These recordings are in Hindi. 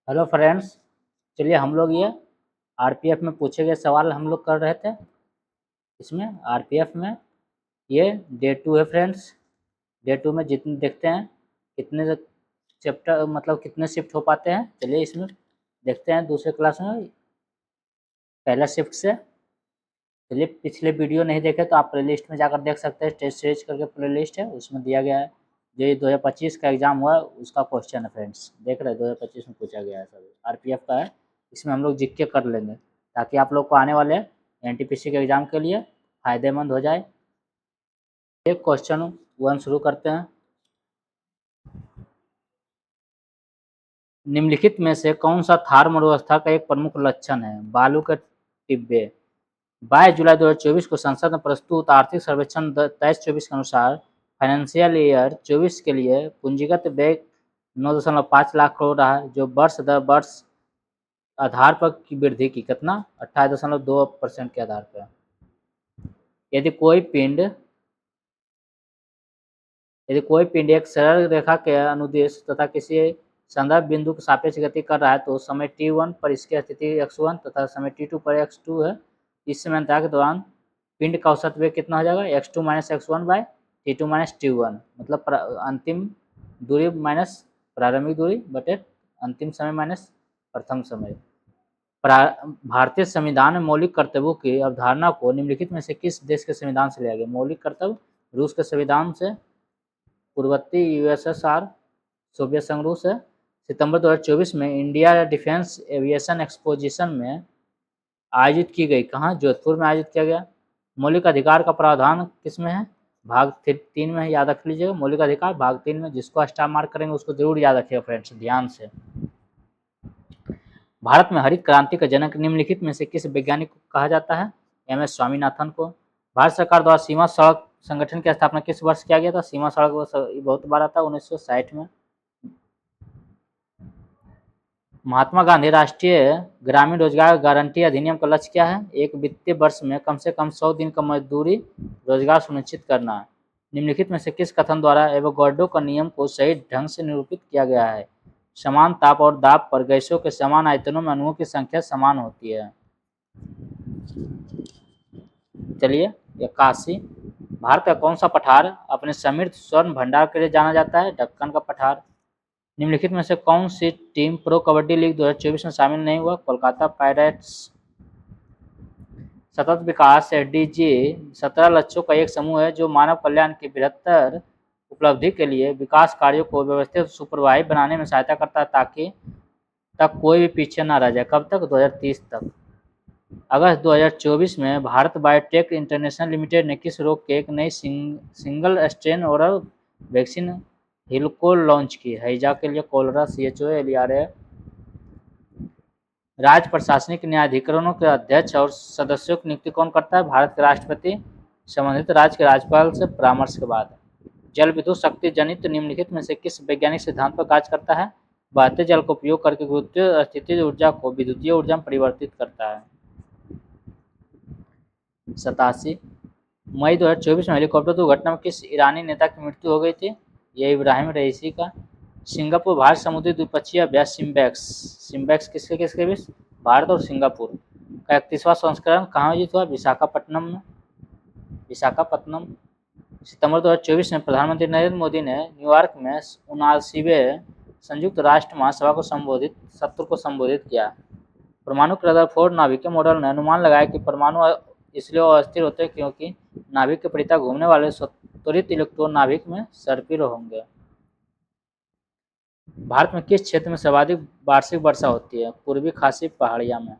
Hello friends. चलिए हम लोग ये आरपीएफ में पूछे गए सवाल हम लोग कर रहे थे। इसमें आरपीएफ में ये डे 2 है फ्रेंड्स। डे 2 में जितने देखते हैं कितने चैप्टर मतलब कितने शिफ्ट हो पाते हैं। चलिए इसमें देखते हैं दूसरे क्लास में पहला शिफ्ट से। चलिए पिछले वीडियो नहीं देखे तो आप प्लेलिस्ट में जाकर देख सकते हैं। टेस्ट सीरीज करके प्लेलिस्ट है, उसमें दिया गया है। जो ये 2025 का एग्ज़ाम हुआ उसका क्वेश्चन है फ्रेंड्स। देख रहे हैं 2025 में पूछा गया है, सब आरपीएफ का है। इसमें हम लोग जीके कर लेंगे ताकि आप लोग को आने वाले एनटीपीसी के एग्ज़ाम के लिए फ़ायदेमंद हो जाए। एक क्वेश्चन 1 शुरू करते हैं। निम्नलिखित में से कौन सा थार मरुस्थल का एक प्रमुख लक्षण है? बालू के टिब्बे। 22 जुलाई 2024 को संसद में प्रस्तुत आर्थिक सर्वेक्षण 23-24 के अनुसार फाइनेंशियल ईयर 24 के लिए पूंजीगत व्यय 9.5 लाख करोड़ रहा है, जो वर्ष दर वर्ष आधार पर की वृद्धि की कितना 28.2% के आधार पर। यदि कोई पिंड एक सरल रेखा के अनुदेश तथा किसी संदर्भ बिंदु के सापेक्ष गति कर रहा है तो समय t1 पर इसकी स्थिति x1 तथा समय t2 पर x2 है। इस समय अंतराल के दौरान पिंड का औसत वेग कितना हो जाएगा? x2 minus x1 bye t2 minus t1, मतलब अंतिम दूरी माइनस प्रारंभिक दूरी बटे अंतिम समय माइनस प्रथम समय। भारतीय संविधान में मौलिक कर्तव्यों की अवधारणा को निम्नलिखित में से किस देश के संविधान से लिया गया? मौलिक कर्तव्य रूस के संविधान से, पूर्ववर्ती यूएसएसआर, सोवियत संघ रूस है। सितंबर 2024 में इंडिया डिफेंस एविएशन एक्सपोजिशन में आयोजित की गई, कहाँ? जोधपुर में आयोजित किया गया। मौलिक अधिकार का प्रावधान किसमें है? भाग 3 में है, याद रख लीजिएगा। मौलिक अधिकार भाग 3 में। जिसको स्टार मार्क करेंगे उसको जरूर याद रखिएगा फ्रेंड्स, ध्यान से। भारत में हरित क्रांति का जनक निम्नलिखित में से किस वैज्ञानिक को कहा जाता है? एम.एस. स्वामीनाथन को। भारत सरकार द्वारा सीमा सड़क संगठन की स्थापना किस वर्ष किया गया था? सीमा सड़क बहुत बार आता है, 1960 में। महात्मा गांधी राष्ट्रीय ग्रामीण रोजगार गारंटी अधिनियम का लक्ष्य क्या है? एक वित्तीय वर्ष में कम से कम 100 दिन का मजदूरी रोजगार सुनिश्चित करना। निम्नलिखित में से किस कथन द्वारा एवोगाड्रो का नियम को सही ढंग से निरूपित किया गया है? समान ताप और दाब पर गैसों के समान आयतनों में अणुओं की संख्या समान होती है। चलिए 81। भारत का कौन सा पठार अपने समृद्ध स्वर्ण भंडार के लिए जाना जाता है? दक्कन का पठार। निम्नलिखित में से कौन सी टीम प्रो कबड्डी लीग 2024 में शामिल नहीं हुआ? कोलकाता पायरेट्स। सतत विकास एसडीजी 17 लक्ष्यों का एक समूह है जो मानव कल्याण की बृहत्तर उपलब्धि के लिए विकास कार्यों को व्यवस्थित सुपरवाही बनाने में सहायता करता है ताकि तक कोई भी पीछे न रह जाए। कब तक? 2030 तक। अगस्त 2024 में भारत बायोटेक इंटरनेशनल लिमिटेड ने किस रोग के एक नई सिंगल स्ट्रेन ओरल वैक्सीन हिलको लॉन्च की? हैजा के लिए, कोलरा, CHO-LRA। राज्य प्रशासनिक न्यायाधिकरणों के अध्यक्ष और सदस्यों की नियुक्ति कौन करता है? भारत के राष्ट्रपति, संबंधित राज्य के राज्यपाल से परामर्श के बाद। जल विद्युत शक्ति जनित निम्नलिखित में से किस वैज्ञानिक सिद्धांत पर कार्य करता है? बहते जल का उपयोग करके गुरुत्वीय स्थितिज ऊर्जा को विद्युतीय ऊर्जा में परिवर्तित करता है। 87। मई 2024 में हेलीकॉप्टर दुर्घटना में किस ईरानी नेता की मृत्यु हो गई थी? यह इब्राहिम रईसी का। सिंगापुर भारत समुद्री द्विपक्षीय अभ्यास सिम्बैक्स किसके किसके बीच? भारत और सिंगापुर का 31वां संस्करण कहाँ आयोजित हुआ? विशाखापट्टनम में। विशाखापट्टनम। सितंबर 2024 में प्रधानमंत्री नरेंद्र मोदी ने न्यूयॉर्क में 79वें संयुक्त राष्ट्र महासभा को सत्र को संबोधित किया। परमाणु के रदरफोर्ड नाभिकीय मॉडल ने अनुमान लगाया कि परमाणु इसलिए अस्थिर होते हैं क्योंकि नाभिक के परितः घूमने वाले त्वरित इलेक्ट्रॉन नाभिक में सर्पिल होंगे। भारत में किस क्षेत्र में सर्वाधिक वार्षिक वर्षा होती है? पूर्वी खासी पहाड़िया में।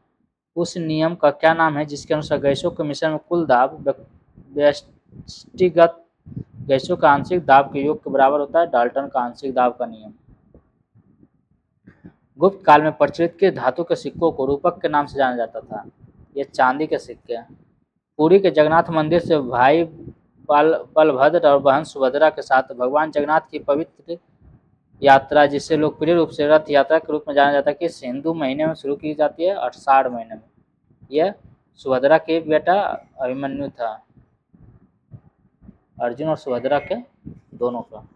उस नियम का क्या नाम है जिसके अनुसार गैसों के मिश्रण में कुल दाब व्यष्टिगत गैसों का आंशिक दाब के योग के बराबर होता है? डाल्टन का आंशिक दाब का नियम। गुप्त काल में प्रचलित किस धातु के सिक्कों को रूपक के नाम से जाना जाता था? ये चांदी के सिक्के। पुरी के जगन्नाथ मंदिर से भाई बलभद्र और बहन सुभद्रा के साथ भगवान जगन्नाथ की पवित्र यात्रा, जिसे लोकप्रिय रूप से रथ यात्रा के रूप में जाना जाता है, किस हिंदू महीने में शुरू की जाती है? आषाढ़ महीने में। यह सुभद्रा के बेटा अभिमन्यु था, अर्जुन और सुभद्रा के दोनों का।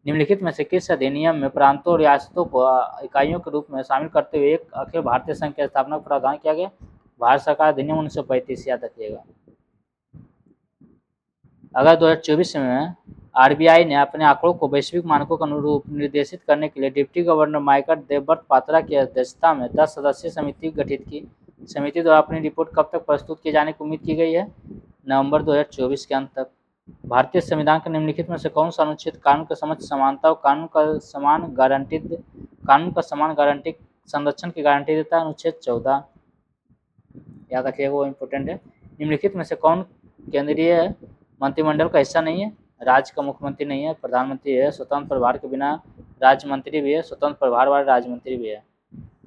निम्नलिखित में से किस अधिनियम में प्रांतों और रियासतों को इकाइयों के रूप में शामिल करते हुए एक अखिल भारतीय संघ की स्थापना का प्रावधान किया गया? भारत सरकार अधिनियम 1935, याद रखिएगा। अगर 2024 में आरबीआई ने अपने आंकड़ों को वैश्विक मानकों के अनुरूप निर्देशित करने के लिए deputy governor Michael Devvrat Patra की अध्यक्षता में 10 सदस्यीय समिति गठित की। समिति द्वारा अपनी रिपोर्ट कब तक प्रस्तुत किए जाने की उम्मीद की गई है? नवंबर 2024 के अंत तक। भारतीय संविधान के निम्नलिखित में से कौन सा अनुच्छेद कानून के समक्ष समानता और कानून का समान गारंटी संरक्षण की गारंटी देता है? अनुच्छेद 14, याद रखिएगा, वो इम्पोर्टेंट है। निम्नलिखित में से कौन केंद्रीय मंत्रिमंडल का हिस्सा नहीं है? राज्य का मुख्यमंत्री नहीं है, प्रधानमंत्री है, स्वतंत्र प्रभार के बिना राज्य मंत्री भी है, स्वतंत्र प्रभार वाले राज्य मंत्री भी है।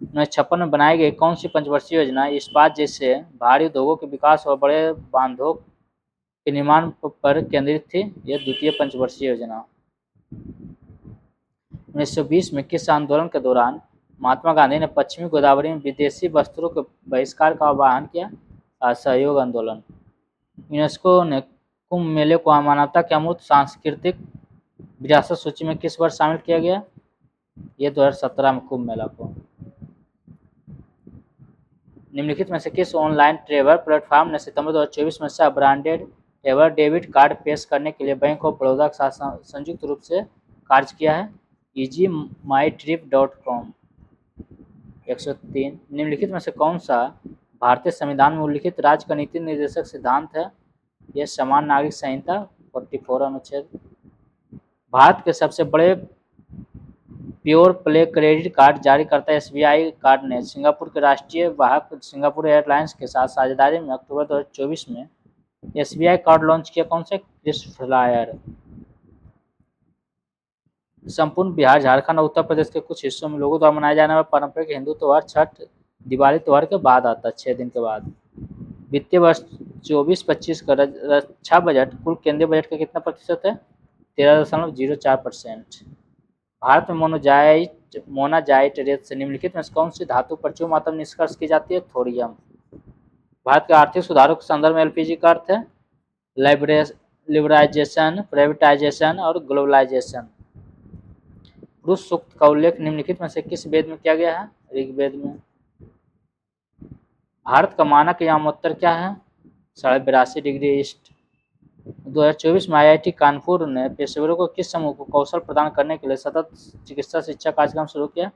1956 में बनाई गई कौन सी पंचवर्षीय योजना इस्पात जैसे भारी उद्योगों के विकास और बड़े बांधों के निर्माण पर केंद्रित थी? यह द्वितीय पंचवर्षीय योजना। 1920 में किस आंदोलन के दौरान महात्मा गांधी ने पश्चिमी गोदावरी में विदेशी वस्त्रों के बहिष्कार का आह्वान किया? असहयोग आंदोलन। यूनेस्को ने कुंभ मेले को मानवता के अमूर्त सांस्कृतिक विरासत सूची में किस वर्ष शामिल किया गया? ये 2017 में कुंभ मेला को। निम्नलिखित में से किस ऑनलाइन ट्रैवल प्लेटफॉर्म ने सितंबर 2024 में से ब्रांडेड ट्रैवल डेबिट कार्ड पेश करने के लिए बैंक ऑफ बड़ौदा के साथ संयुक्त रूप से कार्य किया है? EasyMyTrip.com। 103। निम्नलिखित में से कौन सा भारतीय संविधान में उल्लिखित राज्य का नीति निर्देशक सिद्धांत है? यह समान नागरिक संहिता 44 अनुच्छेद। भारत के सबसे बड़े प्योर प्ले क्रेडिट कार्ड जारी करता एसबीआई कार्ड ने सिंगापुर के राष्ट्रीय वाहक सिंगापुर एयरलाइंस के साथ साझेदारी में अक्टूबर 2024 में एसबीआई कार्ड लॉन्च किया। कौन से? क्रिसफ्लायर। संपूर्ण बिहार, झारखंड और उत्तर प्रदेश के कुछ हिस्सों में लोगों द्वारा मनाए जाने वाला पारंपरिक हिंदू त्यौहार छठ दिवाली त्यौहार के बाद आता है, 6 दिन के बाद। वित्तीय वर्ष 24-25 का रक्षा बजट कुल केंद्रीय बजट का कितना प्रतिशत है? 13.04%। भारत में मोनाजाइट रेत से निम्नलिखित में कौन सी धातु परचून मात्रा में निष्कर्ष की जाती है? थोरियम। भारत के आर्थिक सुधारों के संदर्भ में एलपीजी का अर्थ है लिबराइजेशन, प्राइवेटाइजेशन और ग्लोबलाइजेशन। पुरुष सूक्त का उल्लेख निम्नलिखित में से किस वेद में किया गया है? ऋग्वेद में। भारत का मानक यामोत्तर क्या है? 82.5 डिग्री ईस्ट। 2024 में आईआईटी कानपुर ने पेशेवरों को किस समूह को कौशल प्रदान करने के लिए सतत चिकित्सा शिक्षा कार्यक्रम शुरू किया?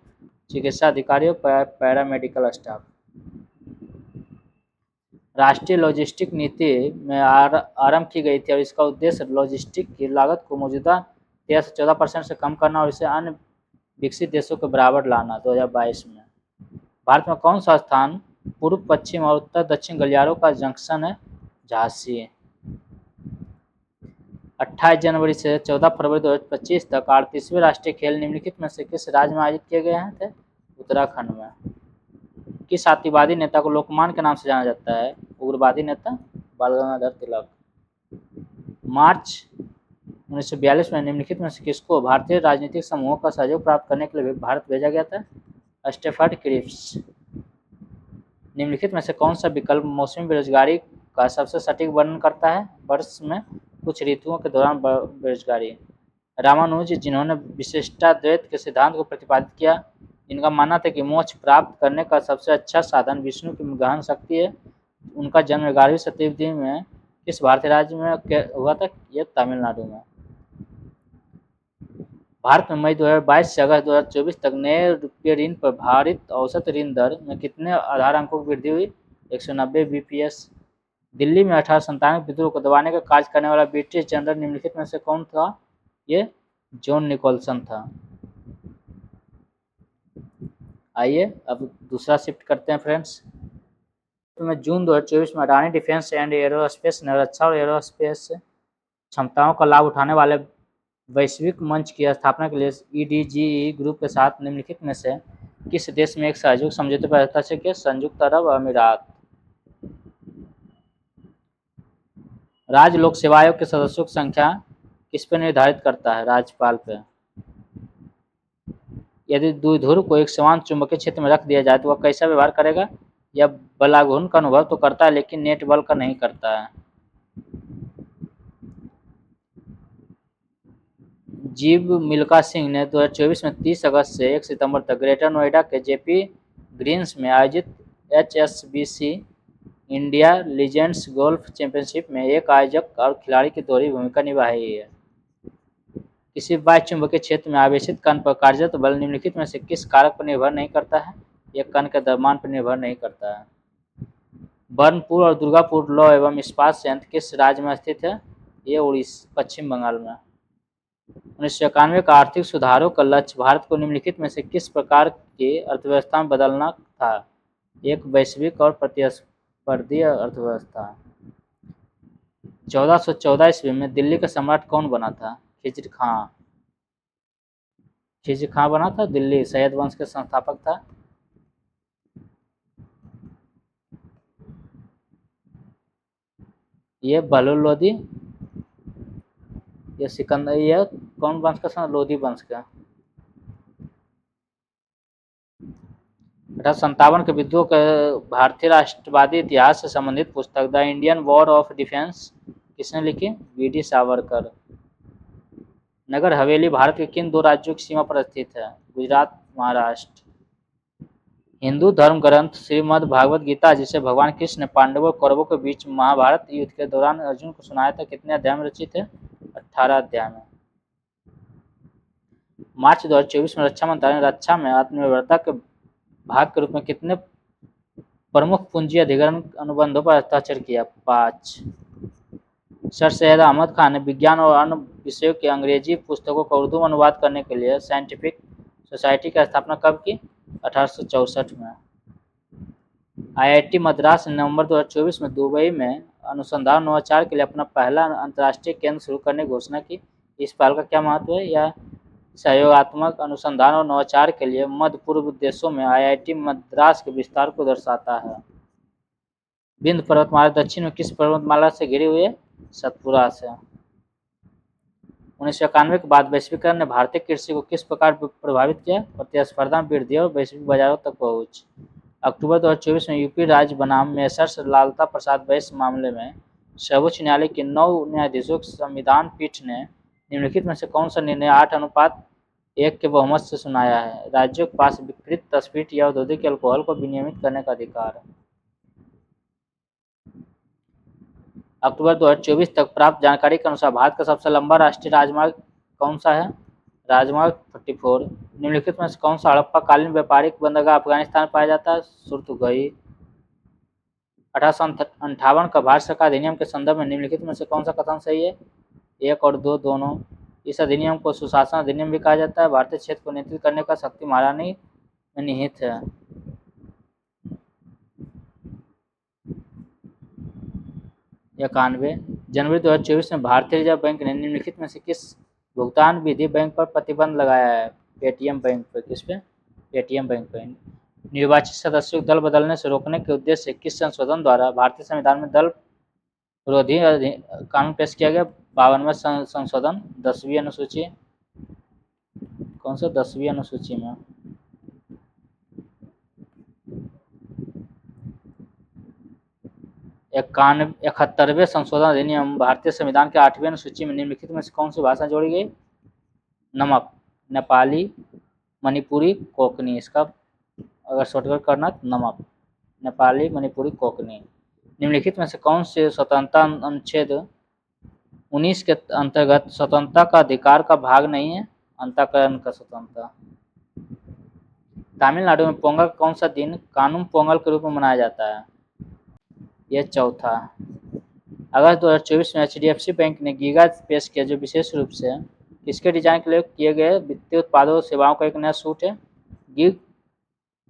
चिकित्सा अधिकारियों, पैरामेडिकल स्टाफ। राष्ट्रीय लॉजिस्टिक नीति में आरंभ की गई थी और इसका उद्देश्य लॉजिस्टिक की लागत को मौजूदा 13 से 14% से कम करना और इसे अन्य विकसित देशों के बराबर लाना। 2022 में भारत में कौन सा स्थान पूर्व पश्चिम और उत्तर दक्षिण गलियारों का जंक्शन है? झांसी। 28 जनवरी से 14 फरवरी 2025 तक 38वें राष्ट्रीय खेल निम्नलिखित में से किस राज्य में आयोजित किए गए थे? उत्तराखंड में। किस आतिवादी नेता को लोकमान के नाम से जाना जाता है? उग्रवादी नेता बाल गंगाधर तिलक। मार्च 1942 में निम्नलिखित में से किसको भारतीय राजनीतिक समूहों का सहयोग प्राप्त करने के लिए भारत भेजा गया था? Stafford Cripps. निम्नलिखित में से कौन सा विकल्प मौसमी बेरोजगारी का सबसे सटीक वर्णन करता है? वर्ष में कुछ ऋतुओं के दौरान बेरोजगारी। रामानुज, जिन्होंने विशिष्टाद्वैत के सिद्धांत को प्रतिपादित किया, इनका मानना था कि मोक्ष प्राप्त करने का सबसे अच्छा साधन विष्णु की गहन शक्ति है। उनका जन्म 11वीं शताब्दी में किस भारतीय राज्य में हुआ था? यह तमिलनाडु में। भारत में मई 2022 से अगस्त 2024 तक नए रुपये ऋण पर भारित औसत ऋण दर में कितने आधार अंकों की वृद्धि हुई? 190 bps। दिल्ली में 1897 विद्रोह को दबाने का कार्य करने वाला ब्रिटिश जनरल निम्नलिखित में से कौन था? ये जॉन निकोलसन था। आइए अब दूसरा शिफ्ट करते हैं फ्रेंड्स। में जून 2024 में अडानी डिफेंस एंड एरोस्पेस ने रक्षा और एरोस्पेस क्षमताओं का लाभ उठाने वाले वैश्विक मंच की स्थापना के लिए EDGE ग्रुप के साथ निम्नलिखित में से किस देश में एक सहयोग समझौते पर हस्ताक्षर किया? संयुक्त अरब अमीरात। राज्य लोक सेवा आयोग के सदस्यों की संख्या किस पर निर्धारित करता है? राज्यपाल पे। यदि द्विध्रुव को एक समान चुंबकीय क्षेत्र में रख दिया जाए तो वह कैसा व्यवहार करेगा? यह बलाघूर्ण का अनुभव तो करता है लेकिन नेट बल का नहीं करता है। जीव मिल्खा सिंह ने 2024 में 30 अगस्त से 1 सितंबर तक ग्रेटर नोएडा के जेपी ग्रीन्स में आयोजित HSBC India legends golf championship में एक आयोजक और खिलाड़ी की दोहरी भूमिका निभाई है। किसी बाह्य चुंबकीय क्षेत्र में आवेशित कण पर कार्यरत बल निम्नलिखित में से किस कारक पर निर्भर नहीं करता है? यह कण के द्रव्यमान पर निर्भर नहीं करता है। बर्नपुर और दुर्गापुर लौह एवं इस्पात संयंत्र किस राज्य में स्थित है? ये उड़ीसा पश्चिम बंगाल में। 1991 का आर्थिक सुधारों का लक्ष्य भारत को निम्नलिखित में से किस प्रकार की अर्थव्यवस्था में बदलना था? एक वैश्विक और प्रतिस्पर्धी अर्थव्यवस्था। 1414 ईस्वी में दिल्ली का सम्राट कौन बना था? खिजर खां। खिजर खां बना था, दिल्ली सैयद वंश के संस्थापक था। ये बहलुल लोदी, ये सिकंदर, ये कौन वंश का? लोधी वंश का। 1857 के विद्रोह के भारतीय राष्ट्रवादी इतिहास से संबंधित पुस्तक the Indian war of defence किसने लिखी? वीडी सावरकर। नगर हवेली भारत के किन दो राज्यों की सीमा पर स्थित है? गुजरात, महाराष्ट्र। हिंदू धर्म ग्रंथ श्रीमद् भागवत गीता, जिसे भगवान कृष्ण ने पांडवों और कौरवों के बीच महाभारत युद्ध के दौरान अर्जुन को सुनाया था, कितने अध्याय में रचित है? 18 अध्याय में। मार्च 2024 में रक्षा मंत्रालय ने रक्षा में आत्मनिर्भरता के भाग के रूप में कितने प्रमुख पूंजी अधिग्रहण अनुबंधों पर हस्ताक्षर किया? 5। सर सैयद अहमद खान ने विज्ञान और अन्य विषयों की अंग्रेजी पुस्तकों का उर्दू में अनुवाद करने के लिए साइंटिफिक सोसाइटी की स्थापना कब की? 1864 में। IIT मद्रास ने नवंबर 2024 में दुबई में अनुसंधान नवाचार के लिए अपना पहला अंतर्राष्ट्रीय केंद्र शुरू करने की घोषणा की। इस पहल का क्या महत्व है? यह सहयोगात्मक अनुसंधान और नवाचार के लिए मध्य पूर्व देशों में IIT मद्रास के विस्तार को दर्शाता है। विंध्य पर्वतमाला दक्षिण में किस पर्वतमाला से घिरी हुई है? सतपुरा से। 1991 के बाद वैश्वीकरण ने भारतीय कृषि को किस प्रकार प्रभावित किया? प्रतिस्पर्धा में वृद्धि और वैश्विक बाजारों तक पहुंच। अक्टूबर 2024 में यूपी राज्य बनाम मेसर्स लालता प्रसाद वैश्य मामले में सर्वोच्च न्यायालय के 9 न्यायाधीशों की संविधान पीठ ने निम्नलिखित में से कौन सा निर्णय 8:1 के बहुमत से सुनाया है? राज्यों के पास विकृत तस्फीट या औद्योगिक अल्कोहल को विनियमित करने का अधिकार है। अक्टूबर 2024 तक प्राप्त जानकारी के अनुसार भारत का सबसे लंबा राष्ट्रीय राजमार्ग कौन सा है? राजमार्ग 44। निम्नलिखित में से कौन सा हड़प्पा कालीन व्यापारिक बंदरगाह अफगानिस्तान में पाया जाता है? सुरतुगई। 1858 का भारत सरकार अधिनियम के संदर्भ में निम्नलिखित में से कौन सा कथन सही है? 1 और 2 दोनों। इस अधिनियम को सुशासन अधिनियम भी कहा जाता है। भारतीय क्षेत्र को नियंत्रित करने का शक्ति महारानी में निहित है। 91 जनवरी 2024 में भारतीय रिजर्व बैंक ने निम्नलिखित में से किस भुगतान विधि बैंक पर प्रतिबंध लगाया है? पेटीएम बैंक पर। किस पे? पेटीएम बैंक पर। निर्वाचित सदस्यों को दल बदलने से रोकने के उद्देश्य से किस संशोधन द्वारा भारतीय संविधान में दल विरोधी कानून पेश किया गया? 52वां संशोधन 10वीं अनुसूची। कौन सा? 10वीं अनुसूची में। इक्यानवे 71वें संशोधन अधिनियम भारतीय संविधान के 8वीं अनुसूची में निम्नलिखित में से कौन सी भाषा जोड़ी गई? नमक, नेपाली, मणिपुरी, कोंकणी। इसका अगर शॉर्टकट करना तो नमक, नेपाली, मणिपुरी, कोंकणी। निम्नलिखित में से कौन से स्वतंत्रता अनुच्छेद 19 के अंतर्गत स्वतंत्रता का अधिकार का भाग नहीं है? अंतःकरण का स्वतंत्रता। तमिलनाडु में पोंगल कौन सा दिन कानुम पोंगल के रूप में मनाया जाता है? यह चौथा। अगस्त 2024 में HDFC बैंक ने गीगा पेश किया, जो विशेष रूप से किसके डिजाइन के लिए किए गए वित्तीय उत्पादों और सेवाओं का एक नया सूट है? गिग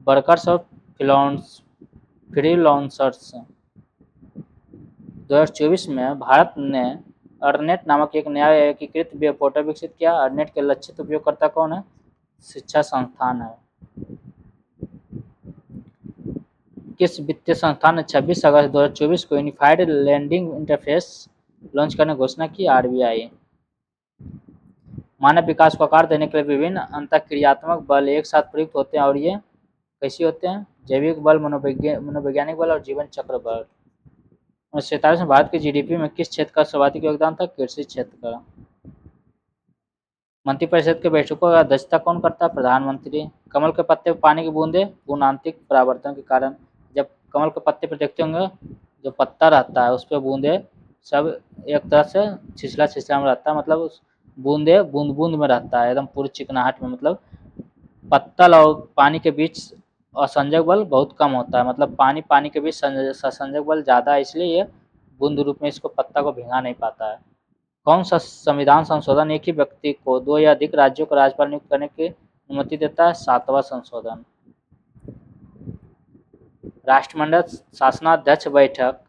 वर्कर्स और फ्रीलांसर्स। 2024 में भारत ने अर्नेट नामक एक नया एकीकृत वेब पोर्टल विकसित किया। अर्नेट के लक्षित उपयोगकर्ता कौन है? शिक्षा संस्थान है। किस वित्तीय संस्थान ने 26 अगस्त 2024 को यूनिफाइड लैंडिंग इंटरफेस लॉन्च करने की घोषणा की? RBI। मानव विकास को आकार देने के लिए विभिन्न अंतःक्रियात्मक बल एक साथ प्रयुक्त होते हैं, और ये कैसे होते हैं? जैविक बल, मनोवैज्ञानिक बल और जीवन चक्र बल। 1947 में भारत के GDP में किस क्षेत्र का सर्वाधिक योगदान था? कृषि क्षेत्र का। मंत्रिपरिषद के बैठकों का अध्यक्षता कौन करता है? प्रधानमंत्री। कमल के पत्ते पर पानी की बूंदे पूर्ण आंतरिक परावर्तन के कारण। जब कमल के पत्ते पर देखते होंगे, जो पत्ता रहता है उस पर बूंदे सब एक तरह से छिछला छिछला में रहता है, मतलब उस बूंदे बूंद बूंद में रहता है, एकदम पूरी चिकनाहट में, मतलब पत्तल और पानी के बीच असंजक बल बहुत कम होता है, मतलब पानी पानी के बीच संजक बल ज़्यादा है, इसलिए ये बूंद रूप में इसको पत्ता को भिगा नहीं पाता है। कौन सा संविधान संशोधन एक ही व्यक्ति को 2 या अधिक राज्यों का राज्यपाल नियुक्त करने की अनुमति देता है? 7वां संशोधन। राष्ट्रमंडल शासनाध्यक्ष बैठक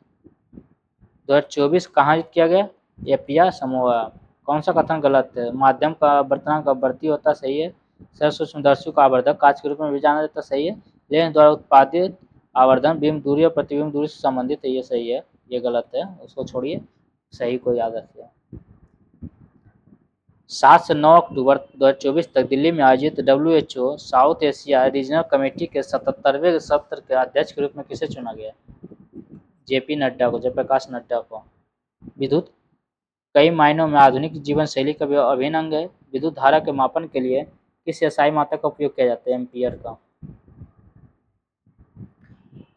2024 कहाँ किया गया? एपिया समोआ। कौन सा कथन गलत है? माध्यम का आवर्तनांक अवर्ती होता सही है। सर्व सूक्ष्मदर्शी का आवर्धक कांच के रूप में भी जाना जाता सही है। लेंस द्वारा उत्पादित आवर्धन बिंब दूरी और प्रतिबिंब दूरी से संबंधित है, ये सही है। ये गलत है, उसको छोड़िए, सही को याद रखिए। 7 से 9 अक्टूबर 2024 तक दिल्ली में आयोजित WHO south Asia regional committee के 77वें सत्र के अध्यक्ष के रूप में किसे चुना गया? JP नड्डा को, जयप्रकाश नड्डा को। विद्युत कई मायनों में आधुनिक जीवन शैली का अभिन्न अंग है। विद्युत धारा के मापन के लिए किस SI मात्रक का उपयोग किया जाता है? एम्पियर का।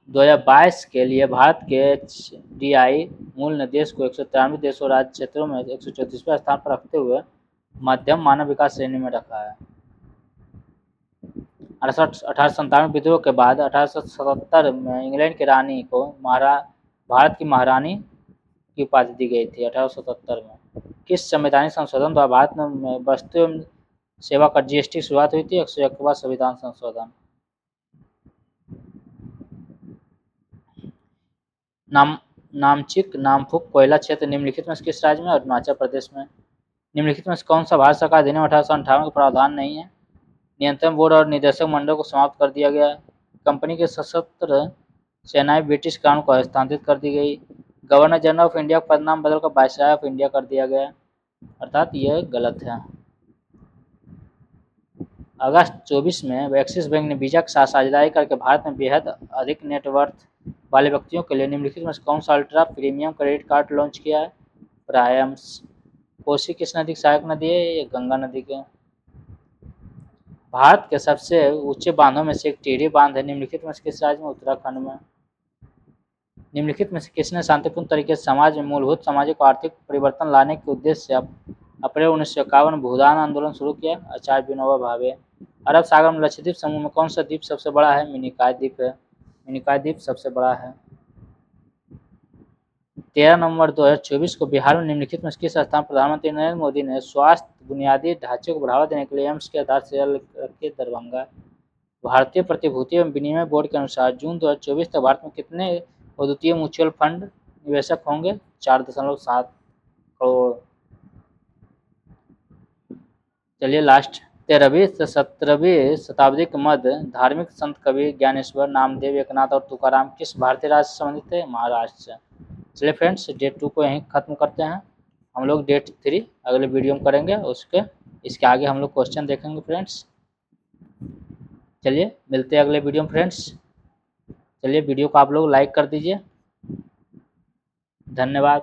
2022 के लिए भारत के HDI मूल निर्देश को 193 देशों राज्य क्षेत्रों में 134वें स्थान पर रखते हुए मध्यम मानव विकास श्रेणी में रखा है। 1897 विद्रोह के बाद 1877 में इंग्लैंड की रानी को भारत की महारानी की उपाधि दी गई थी 1877 में। किस संवैधानिक संशोधन द्वारा भारत में वस्तु एवं सेवा कर GST की शुरुआत हुई थी? 101वां संविधान संशोधन। नामचिक नामफुक कोयला क्षेत्र निम्नलिखित में किस राज्य में? अरुणाचल प्रदेश में। निम्नलिखित में कौन सा भारत सरकार अधिनियम 1858 का प्रावधान नहीं है? नियंत्रण बोर्ड और निदेशक मंडल को समाप्त कर दिया गया। कंपनी के सशस्त्र सेनाएं ब्रिटिश क्राउन को हस्तांतरित कर दी गई। गवर्नर जनरल ऑफ इंडिया का पदनाम बदलकर वायसराय ऑफ इंडिया कर दिया गया, अर्थात यह गलत है। अगस्त 24 में एक्सिस बैंक ने वीजा के साथ साझेदारी करके भारत में बेहद अधिक नेटवर्थ वाले व्यक्तियों के लिए निम्नलिखित में कौन सा ultra premium credit card launch किया है? प्रायम्स। कोसी किस नदी की सहायक नदी है? ये गंगा नदी के। भारत के सबसे ऊंचे बांधों में से एक टिहरी बांध है, निम्नलिखित में किस राज्य में? उत्तराखंड में। निम्नलिखित में से किसने शांतिपूर्ण तरीके से समाज में मूलभूत सामाजिक और आर्थिक परिवर्तन लाने के उद्देश्य से अप्रैल 1951 भूदान आंदोलन शुरू किया? आचार्य विनोबा भावे। अरब सागर में लक्षद्वीप समूह में कौन सा द्वीप सबसे बड़ा है? मिनिकॉय द्वीप है। मिनिकॉय द्वीप सबसे बड़ा है। 13 नवंबर 2024 को बिहार में निम्नलिखित में किस स्थान प्रधानमंत्री नरेंद्र मोदी ने स्वास्थ्य बुनियादी ढांचे को बढ़ावा देने के लिए एम्स की आधारशिला रखी? दरभंगा। भारतीय प्रतिभूति एवं विनिमय बोर्ड के अनुसार जून 2024 तक भारत में कितने अद्वितीय म्यूचुअल फंड निवेशक होंगे? 4.7 करोड़। चलिए लास्ट। 13वीं से 17वीं शताब्दी के मध्य धार्मिक संत कवि ज्ञानेश्वर, नामदेव, एकनाथ और तुकाराम किस भारतीय राज्य से संबंधित थे? महाराष्ट्र से। चलिए फ्रेंड्स, डे 2 को यहीं खत्म करते हैं। हम लोग डे 3 अगले वीडियो में करेंगे, इसके आगे हम लोग क्वेश्चन देखेंगे फ्रेंड्स। चलिए मिलते हैं अगले वीडियो में फ्रेंड्स। चलिए वीडियो को आप लोग लाइक कर दीजिए। धन्यवाद।